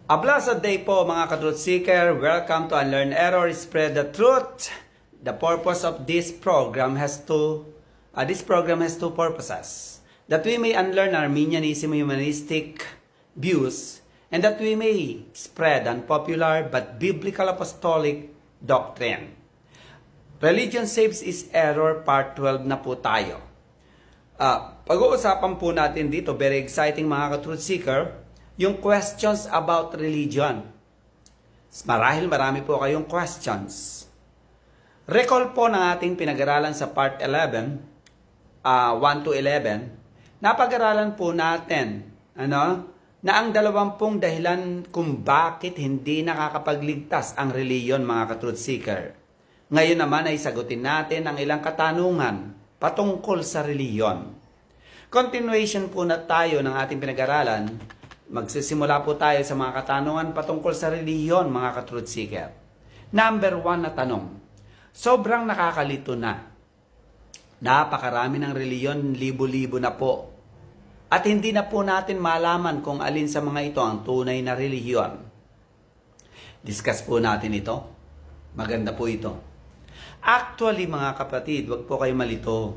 A blessed day po mga ka-truth seeker. Welcome to Unlearn Error, Spread the Truth. The purpose of this program has two purposes. That we may unlearn Arminianism humanistic views and that we may spread unpopular but biblical apostolic doctrine. Religion Saves is Error Part 12 na po tayo. Pag-uusapan po natin dito, very exciting mga ka-truth seeker, yung questions about religion. Marahil marami po kayong questions. Recall po ng ating pinag-aralan sa part 11, 1 to 11, napag-aralan po natin na ang 20 dahilan kung bakit hindi nakakapagligtas ang reliyon mga ka-truth seeker. Ngayon naman ay sagutin natin ang ilang katanungan patungkol sa reliyon. Continuation po na tayo ng ating pinag-aralan. Magsisimula po tayo sa mga katanungan patungkol sa reliyon, mga ka-truth seeker. Number 1 na tanong. Sobrang nakakalito na. Napakarami ng reliyon, libo-libo na po. At hindi na po natin malaman kung alin sa mga ito ang tunay na reliyon. Discuss po natin ito. Maganda po ito. Actually, mga kapatid, wag po kayo malito.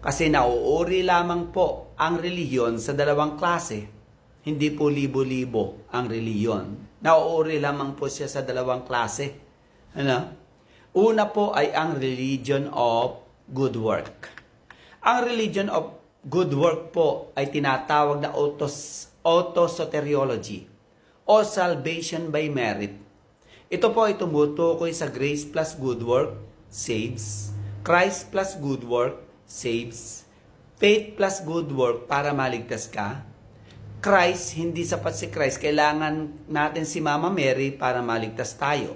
Kasi nauuri lamang po ang reliyon sa dalawang klase. Hindi po libo-libo ang reliyon. Nauuri lamang po siya sa dalawang klase. Una po ay ang religion of good work. Ang religion of good work po ay tinatawag na autosoteriology o salvation by merit. Ito po ay tumutukoy sa grace plus good work saves, Christ plus good work saves, faith plus good work para maligtas ka. Christ, hindi sapat si Christ. Kailangan natin si Mama Mary para maligtas tayo.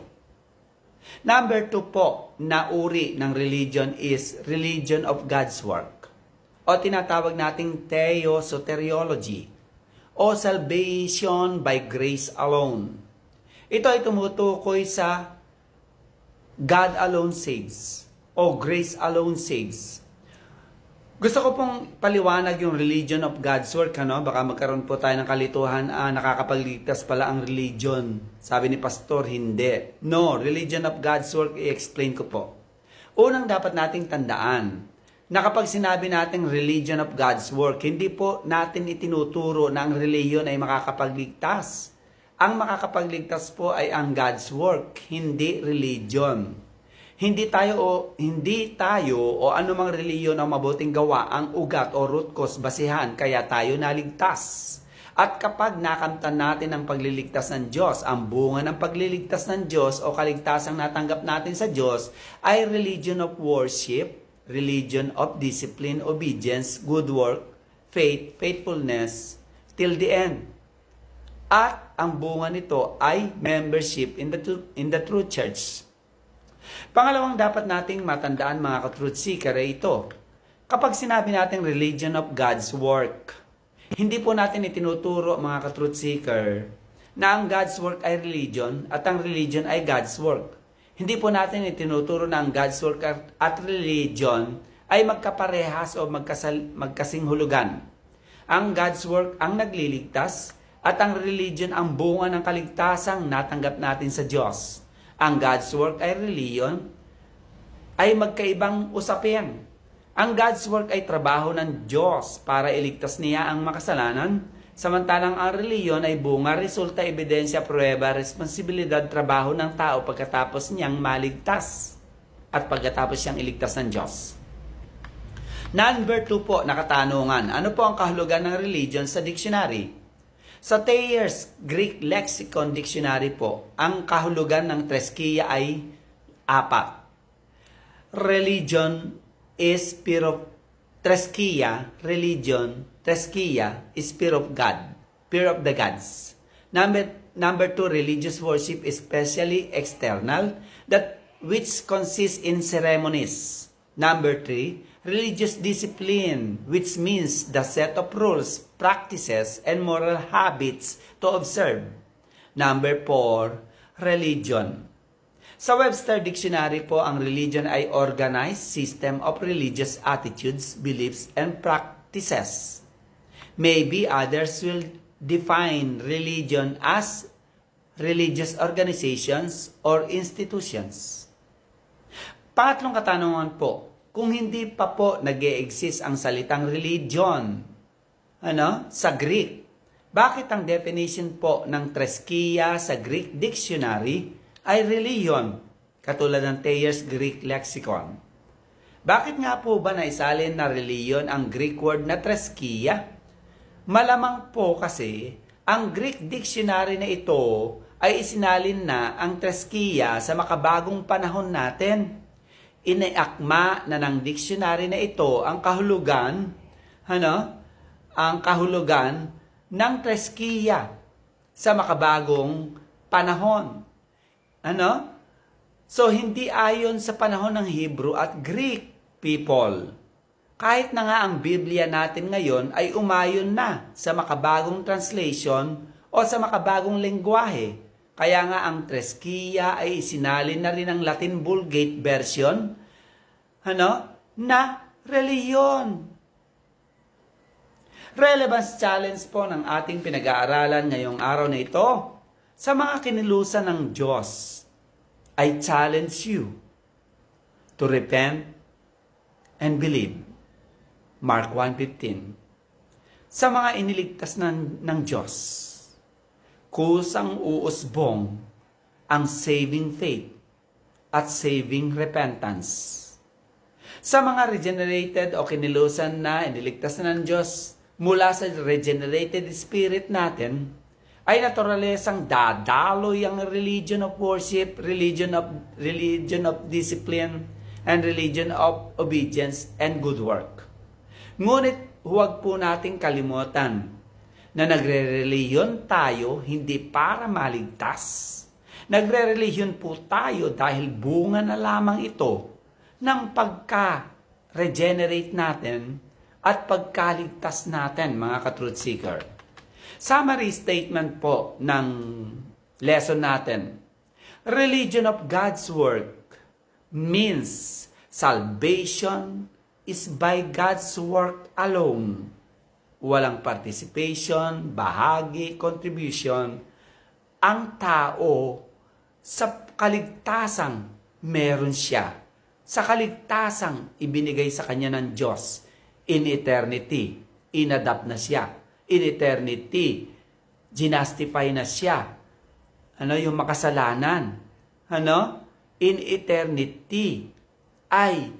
Number 2 po, na uri ng religion is religion of God's work. O tinatawag nating theosoteriology o salvation by grace alone. Ito ay tumutukoy sa God alone saves o grace alone saves. Gusto ko pong paliwanag yung religion of God's work, Baka magkaroon po tayo ng kalituhan, nakakapagligtas pala ang religion. Sabi ni Pastor, hindi. No, religion of God's work, i-explain ko po. Unang dapat nating tandaan, na kapag sinabi nating religion of God's work, hindi po natin itinuturo na ang religion ay makakapagligtas. Ang makakapagligtas po ay ang God's work, hindi religion. Hindi tayo o anumang reliyon ang mabuting gawa ang ugat o root cause basihan kaya tayo naligtas. At kapag nakamtan natin ang pagliligtas ng Diyos, ang bunga ng pagliligtas ng Diyos o kaligtasang natanggap natin sa Diyos ay religion of worship, religion of discipline, obedience, good work, faith, faithfulness, till the end. At ang bunga nito ay membership in the true church. Pangalawang dapat nating matandaan mga ka-truth seeker ay ito. Kapag sinabi natin religion of God's work, hindi po natin itinuturo mga ka-truth seeker na ang God's work ay religion at ang religion ay God's work. Hindi po natin itinuturo na ang God's work at religion ay magkaparehas o magkasinghulugan. Ang God's work ang nagliligtas at ang religion ang bunga ng kaligtasang natanggap natin sa Diyos. Ang God's work ay reliyon, ay magkaibang usapin. Ang God's work ay trabaho ng Diyos para iligtas niya ang makasalanan, samantalang ang reliyon ay bunga, resulta, ebidensya, pruweba, responsibilidad, trabaho ng tao pagkatapos niyang maligtas at pagkatapos siyang iligtas ng Diyos. Number 2 po, nakatanungan. Ano po ang kahulugan ng religion sa dictionary? Sa Thayer's Greek Lexicon Dictionary po, ang kahulugan ng treskiya ay 4. Religion is spirit of treskiya, religion, treskiya is spirit of God, spirit of the gods. Number 2, religious worship, especially external, that which consists in ceremonies. Number 3, religious discipline, which means the set of rules, practices, and moral habits to observe. Number 4, religion. Sa Webster Dictionary po, ang religion ay organized system of religious attitudes, beliefs, and practices. Maybe others will define religion as religious organizations, or institutions. Pangatlong katanungan po, kung hindi pa po nag-e-exist ang salitang religion, sa Greek, bakit ang definition po ng treskiya sa Greek dictionary ay religion, katulad ng Thayer's Greek Lexicon? Bakit nga po ba naisalin na religion ang Greek word na treskiya? Malamang po kasi, ang Greek dictionary na ito ay isinalin na ang treskiya sa makabagong panahon natin. Iniakma na ng dictionary na ito ang kahulugan, ng treskiya sa makabagong panahon. So, hindi ayon sa panahon ng Hebrew at Greek people. Kahit na nga ang Biblia natin ngayon ay umayon na sa makabagong translation o sa makabagong lengguwahe. Kaya nga ang treskiya ay isinalin na rin ang Latin Vulgate version na reliyon. Relevance challenge po ng ating pinag-aaralan ngayong araw na ito. Sa mga kinilusan ng Diyos, I challenge you to repent and believe. Mark 1:15. Sa mga iniligtas ng Diyos, kusang uusbong ang saving faith at saving repentance. Sa mga regenerated o kinilusan na iniligtas na ng Diyos mula sa regenerated spirit natin, ay naturalisang dadaloy ang religion of worship, religion of discipline, and religion of obedience and good work. Ngunit huwag po nating kalimutan na nagre-reliyon tayo hindi para maligtas. Nagre-reliyon po tayo dahil bunga na lamang ito ng pagka-regenerate natin at pagkaligtas natin, mga ka-truth seeker. Summary statement po ng lesson natin. Religion of God's work means salvation is by God's work alone. Walang participation, bahagi, contribution. Ang tao sa kaligtasang meron siya. Sa kaligtasang ibinigay sa kanya ng Diyos. In eternity, inadapt na siya. In eternity, ginastify na siya. Yung makasalanan. In eternity, ay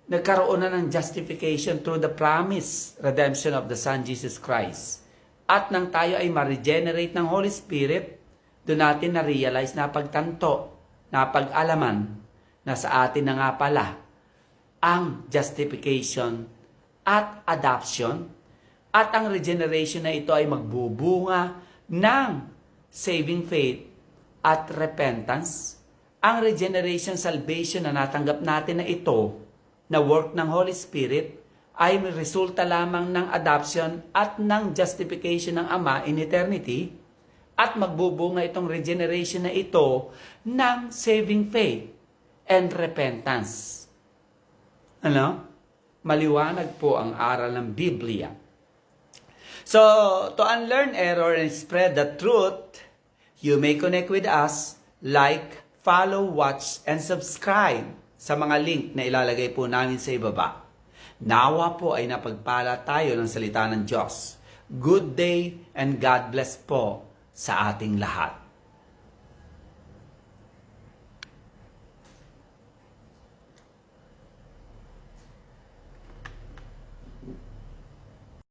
nagkaroon na ng justification through the promise, redemption of the Son Jesus Christ. At nang tayo ay ma-regenerate ng Holy Spirit, doon natin na-realize, napagtanto, napag-alaman, na sa atin na nga pala ang justification at adoption, at ang regeneration na ito ay magbubunga ng saving faith at repentance. Ang regeneration, salvation na natanggap natin na ito, na work ng Holy Spirit, ay may resulta lamang ng adoption at ng justification ng Ama in eternity, at magbubunga itong regeneration na ito ng saving faith and repentance. Maliwanag po ang aral ng Biblia. So, to unlearn error and spread the truth, you may connect with us, like, follow, watch, and subscribe sa mga link na ilalagay po namin sa ibaba. Nawa po ay napagpala tayo ng salita ng Diyos. Good day and God bless po sa ating lahat.